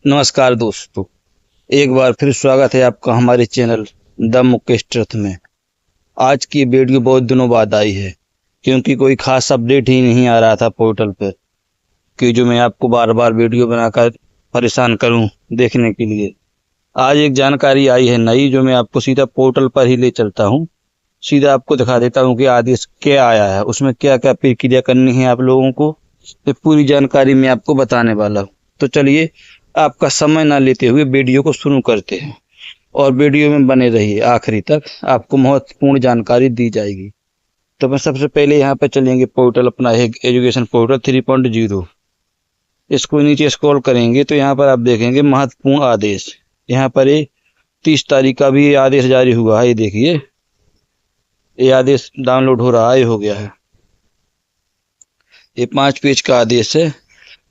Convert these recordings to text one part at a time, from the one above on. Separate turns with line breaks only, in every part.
नमस्कार दोस्तों, एक बार फिर स्वागत है आपका हमारे चैनल द मुकेश ट्रथ में। आज की वीडियो बहुत दिनों बाद आई है क्योंकि कोई खास अपडेट ही नहीं आ रहा था पोर्टल पर कि जो मैं आपको बार बार वीडियो बनाकर परेशान करूं देखने के लिए। आज एक जानकारी आई है नई, जो मैं आपको सीधा पोर्टल पर ही ले चलता हूं। सीधा आपको दिखा देता हूं कि आदेश क्या आया है, उसमें क्या क्या प्रक्रिया करनी है आप लोगों को। ये पूरी जानकारी मैं आपको बताने वाला हूँ। तो चलिए आपका समय ना लेते हुए वीडियो को शुरू करते हैं और वीडियो में बने रहिए आखिरी तक, आपको महत्वपूर्ण जानकारी दी जाएगी। तो मैं सबसे पहले यहाँ पर चलेंगे पोर्टल अपना है एजुकेशन पोर्टल 3.0। इसको नीचे स्क्रॉल करेंगे तो यहाँ पर आप देखेंगे महत्वपूर्ण आदेश। यहाँ पर ये 30 तारीख का भी आदेश जारी हुआ है। ये देखिए, ये आदेश डाउनलोड हो रहा है, हो गया है। ये 5 पेज का आदेश है।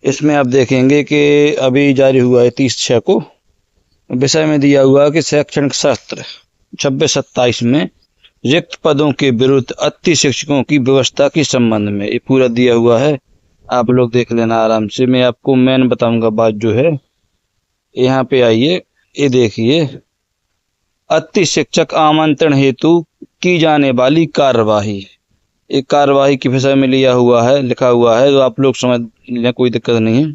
इसमें आप देखेंगे कि अभी जारी हुआ है 30/6 को। विषय में दिया हुआ है कि शैक्षणिक सत्र 26-27 में रिक्त पदों के विरुद्ध अति शिक्षकों की व्यवस्था के संबंध में ये पूरा दिया हुआ है। आप लोग देख लेना आराम से। मैं आपको मेन बताऊंगा बात जो है। यहाँ पे आइए, ये देखिए, अति शिक्षक आमंत्रण हेतु की जाने वाली कार्यवाही, एक कार्यवाही के विषय में लिया हुआ है, लिखा हुआ है, तो आप लोग समझ लें, कोई दिक्कत नहीं है।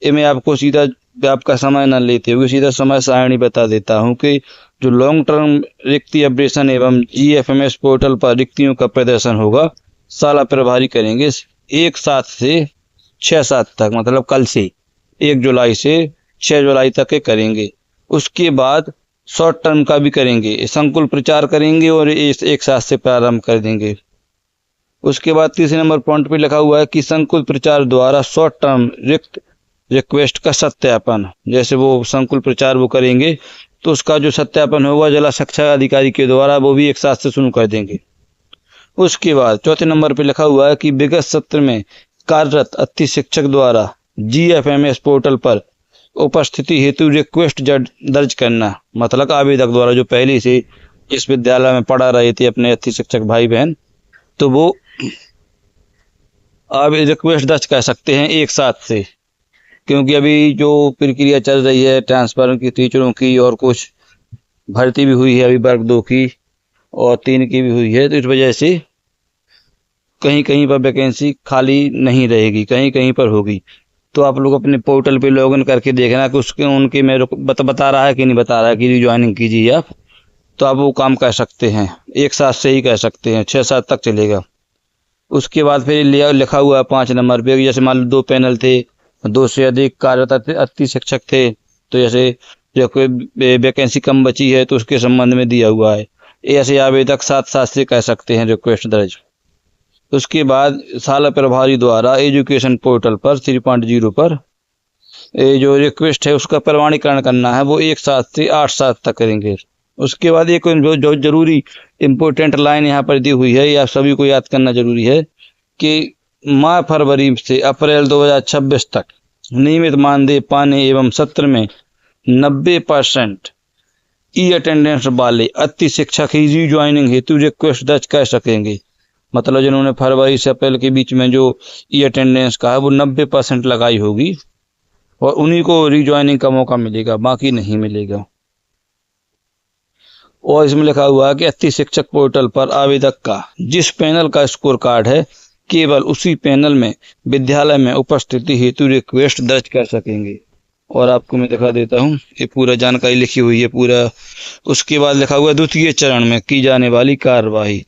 ये मैं आपको सीधा आपका समय न लेते हुए सीधा समय सारणी बता देता हूं कि जो लॉन्ग टर्म रिक्ति अपडेशन एवं GFMS पोर्टल पर रिक्तियों का प्रदर्शन होगा, साला प्रभारी करेंगे 1/7 से 6/7 तक, मतलब कल से 1 जुलाई से 6 जुलाई तक के करेंगे। उसके बाद शॉर्ट टर्म का भी करेंगे, संकुल प्रचार करेंगे और 1/7 से प्रारंभ कर देंगे। उसके बाद तीसरे नंबर पॉइंट पे लिखा हुआ है कि संकुल प्रचार द्वारा शॉर्ट टर्म रिक्त रिक्वेस्ट का सत्यापन, जैसे वो संकुल प्रचार वो करेंगे तो उसका जो सत्यापन होगा जिला शिक्षा अधिकारी के द्वारा, वो भी 1/7 से शुरू कर देंगे। उसके बाद चौथे नंबर पे लिखा हुआ है कि विगत सत्र में कार्यरत अति शिक्षक द्वारा GFMS पोर्टल पर उपस्थिति हेतु रिक्वेस्ट दर्ज करना, मतलब आवेदक द्वारा जो पहले से इस विद्यालय में पढ़ा रहे थे अपने अति शिक्षक भाई बहन, तो वो आप रिक्वेस्ट दर्ज कर सकते हैं 1/7 से। क्योंकि अभी जो प्रक्रिया चल रही है ट्रांसफर की, टीचरों की, और कुछ भर्ती भी हुई है अभी वर्ग 2 की और 3 की भी हुई है, तो इस वजह से कहीं कहीं पर वैकेंसी खाली नहीं रहेगी, कहीं कहीं पर होगी। तो आप लोग अपने पोर्टल पे लॉगिन करके देखना कि उसके उनके मेरे को बता रहा है कि नहीं बता रहा है कि रिज्वाइनिंग कीजिए आप, तो आप वो काम कर सकते हैं। 1/7 से ही कर सकते हैं, 6/7 तक चलेगा। उसके बाद फिर लिखा हुआ है 5 नंबर पे, जैसे मान लो 2 पैनल थे, 2 से अधिक कार्यरत अति शिक्षक थे, तो जैसे जो कोई वैकेंसी कम बची है तो उसके संबंध में दिया हुआ है। ऐसे आवेदक 7/7 से कर सकते हैं रिक्वेस्ट दर्ज। उसके बाद साला प्रभारी द्वारा एजुकेशन पोर्टल पर 3.0 पर ये जो रिक्वेस्ट है उसका प्रमाणीकरण करना है, वो 1/7 से 8/7 तक करेंगे। उसके बाद एक जो जरूरी इम्पोर्टेंट लाइन यहाँ पर दी हुई है, ये आप सभी को याद करना जरूरी है कि माह फरवरी से अप्रैल 2026 तक नियमित मानदेय पाने एवं सत्र में 90% ई अटेंडेंस वाले अति शिक्षक ही रिज्वाइनिंग हेतु रिक्वेस्ट दर्ज कर सकेंगे। मतलब जिन्होंने फरवरी से अप्रैल के बीच में जो ई अटेंडेंस का है वो 90% लगाई होगी, और उन्हीं को रिज्वाइनिंग का मौका मिलेगा, बाकी नहीं मिलेगा। और इसमें लिखा हुआ है कि अति शिक्षक पोर्टल पर आवेदक का जिस पैनल का स्कोर कार्ड है, केवल उसी पैनल में विद्यालय में उपस्थिति हेतु रिक्वेस्ट दर्ज कर सकेंगे। और आपको मैं दिखा देता हूँ, ये पूरा जानकारी लिखी हुई है पूरा। उसके बाद लिखा हुआ है द्वितीय चरण में की जाने वाली कार्यवाही,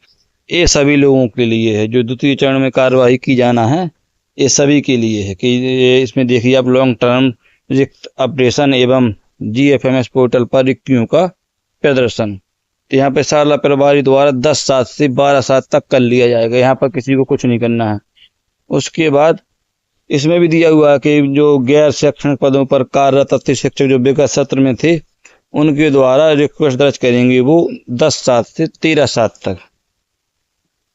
ये सभी लोगों के लिए है। जो द्वितीय चरण में कार्यवाही की जाना है ये सभी के लिए है। कि इसमें देखिए आप, लॉन्ग टर्म रिक्त अपडेशन एवं GFMS पोर्टल पर रिक्तियों का प्रदर्शन, तो यहाँ पे साला प्रभारी द्वारा 10/7 से 12/7 तक कर लिया जाएगा। यहाँ पर किसी को कुछ नहीं करना है। उसके बाद इसमें भी दिया हुआ है कि जो गैर शैक्षणिक पदों पर कार्यरत अति शिक्षक जो विगत सत्र में थे, उनके द्वारा रिक्वेस्ट दर्ज करेंगे वो 10/7 से 13/7 तक।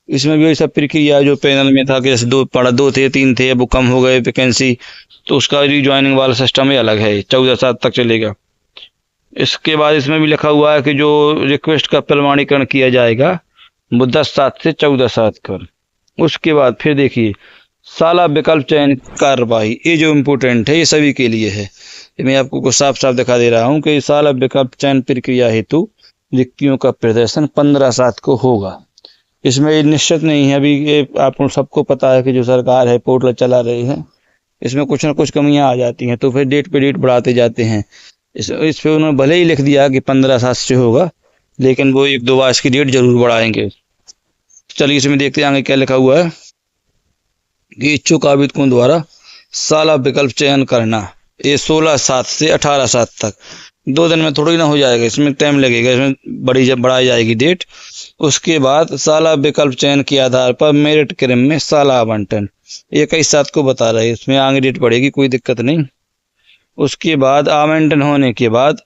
इसमें भी वही सब प्रक्रिया जो पैनल में था कि जैसे 2 थे 3 थे, अब वो कम हो गए वैकेंसी, तो उसका रिज्वाइनिंग वाला सिस्टम ही अलग है, 14/7 तक चलेगा। इसके बाद इसमें भी लिखा हुआ है कि जो रिक्वेस्ट का प्रमाणीकरण किया जाएगा वो 10/7 से 14/7 कर। उसके बाद फिर देखिए साला विकल्प चयन कार्यवाही, ये जो इम्पोर्टेंट है, ये सभी के लिए है। मैं आपको को साफ साफ दिखा दे रहा हूँ कि साला विकल्प चयन प्रक्रिया हेतु रिक्तियों का प्रदर्शन 15/7 को होगा। इसमें ये निश्चित नहीं है, अभी ये आप सबको पता है कि जो सरकार है पोर्टल चला रही है, इसमें कुछ ना कुछ कमियां आ जाती हैं, तो फिर डेट पे डेट बढ़ाते जाते हैं। इस पे उन्होंने भले ही लिख दिया कि 15/7 से होगा, लेकिन वो 1-2 बार इसकी डेट जरूर बढ़ाएंगे। चलिए इसमें देखते हैं आगे क्या लिखा हुआ है कि इच्छुक आवेदकों द्वारा साला विकल्प चयन करना, ये 16/7 से 18/7 तक, 2 दिन में थोड़ी ना हो जाएगा, इसमें टाइम लगेगा, इसमें बढ़ाई जाएगी डेट। उसके बाद साला विकल्प चयन के आधार पर मेरिट क्रम में साला आवंटन 21/7 को बता रहे हैं, इसमें आगे डेट बढ़ेगी, कोई दिक्कत नहीं। उसके बाद आवंटन होने के बाद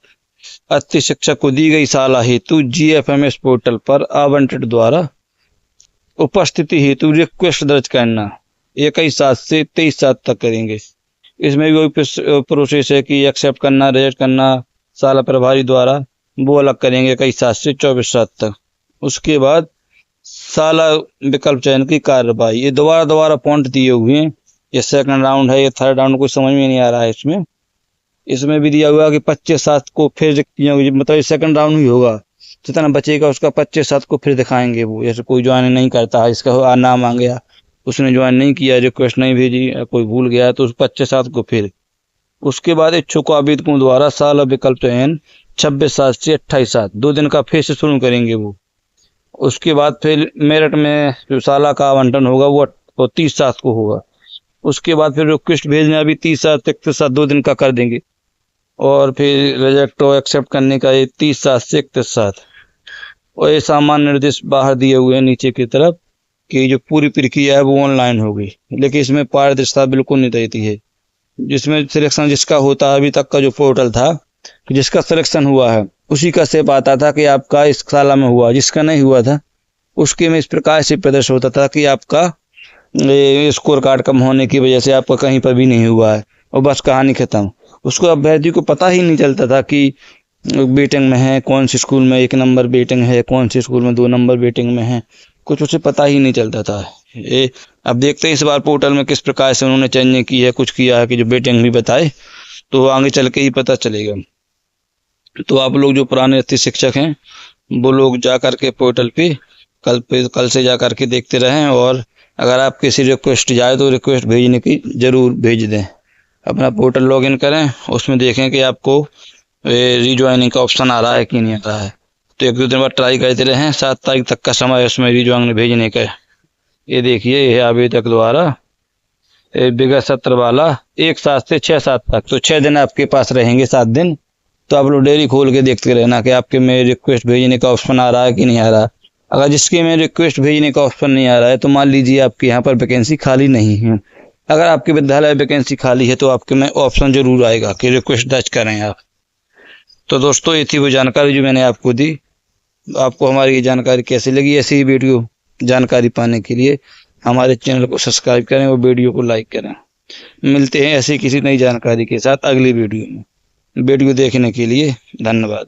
अति शिक्षक को दी गई साला हेतु GFMS पोर्टल पर आवंटित द्वारा उपस्थिति हेतु रिक्वेस्ट दर्ज करना 21/7 से 23/7 तक करेंगे। इसमें भी वही प्रोसेस है कि एक्सेप्ट करना, रिजेक्ट करना साला प्रभारी द्वारा, वो अलग करेंगे 21/7 से 24/7 तक। उसके बाद साला विकल्प चयन की कार्रवाई, ये दोबारा पॉइंट दिए हुए हैं, ये सेकंड राउंड है, ये थर्ड राउंड, कुछ समझ में नहीं आ रहा है। इसमें भी दिया हुआ कि 25/7 को फिर रिक्तियों, मतलब ये सेकंड राउंड ही होगा, जितना बचेगा उसका 25/7 को फिर दिखाएंगे। वो जैसे कोई ज्वाइन नहीं करता है, इसका नाम आ गया, उसने ज्वाइन नहीं किया, रिक्वेस्ट नहीं भेजी, कोई भूल गया तो 25/7 को फिर। उसके बाद इच्छुक आवेदकों द्वारा साला विकल्प चयन 26/7 से 28/7, 2 दिन का फिर से शुरू करेंगे वो। उसके बाद फिर मेरिट में जो साला का आवंटन होगा वो 30/7 को होगा। उसके बाद फिर रिक्वेस्ट भेजना भी 30/7 से 31/7, 2 दिन का कर देंगे। और फिर रिजेक्ट और एक्सेप्ट करने का ये 30/7 से 31/7। और ये सामान्य निर्देश बाहर दिए हुए हैं नीचे की तरफ कि जो पूरी प्रक्रिया है वो ऑनलाइन होगी, लेकिन इसमें पारदर्शिता बिल्कुल नहीं रहती है। जिसमें सिलेक्शन जिसका होता है, अभी तक का जो पोर्टल था, जिसका सिलेक्शन हुआ है उसी का सेप आता था कि आपका इस साला में हुआ, जिसका नहीं हुआ था उसके में इस प्रकार से प्रदर्शित होता था कि आपका स्कोर कार्ड कम होने की वजह से आपका कहीं पर भी नहीं हुआ है, और बस कहानी खत्म। उसको अभ्यर्थी को पता ही नहीं चलता था कि वेटिंग में है, कौन से स्कूल में 1 नंबर वेटिंग है, कौन से स्कूल में 2 नंबर वेटिंग में है, कुछ उसे पता ही नहीं चलता था। ये अब देखते हैं इस बार पोर्टल में किस प्रकार से उन्होंने चेंजिंग की है, कुछ किया है कि जो वेटिंग भी बताए, तो आगे चल के ही पता चलेगा। तो आप लोग जो पुराने अति शिक्षक हैं वो लोग जा कर के पोर्टल पे कल से जा कर के देखते रहें, और अगर आप किसी रिक्वेस्ट जाए तो रिक्वेस्ट भेजने की ज़रूर भेज दें। अपना पोर्टल लॉगिन करें, उसमें देखें कि आपको रीज्वाइनिंग का ऑप्शन आ रहा है कि नहीं आ रहा है, तो 1-2 दिन बाद ट्राई करते रहें। 7 तारीख तक का समय उसमें रीज्वाइनिंग भेजने का। ये देखिए, ये आवेदक द्वारा विगत सत्र वाला 1/7 से 6/7 तक, तो 6 दिन आपके पास रहेंगे, 7 दिन। तो आप लोग डेली खोल के देखते रहना कि आपके में रिक्वेस्ट भेजने का ऑप्शन आ रहा है कि नहीं आ रहा। अगर जिसके में रिक्वेस्ट भेजने का ऑप्शन नहीं आ रहा है तो मान लीजिए आपके यहाँ पर वैकेंसी खाली नहीं है। अगर आपके विद्यालय वैकेंसी खाली है तो आपके में ऑप्शन जरूर आएगा कि रिक्वेस्ट दर्ज करें आप। तो दोस्तों, ये थी वो जानकारी जो मैंने आपको दी। आपको हमारी ये जानकारी कैसी लगी? ऐसी ही वीडियो जानकारी पाने के लिए हमारे चैनल को सब्सक्राइब करें और वीडियो को लाइक करें। मिलते हैं ऐसी किसी नई जानकारी के साथ अगली वीडियो में। वीडियो देखने के लिए धन्यवाद।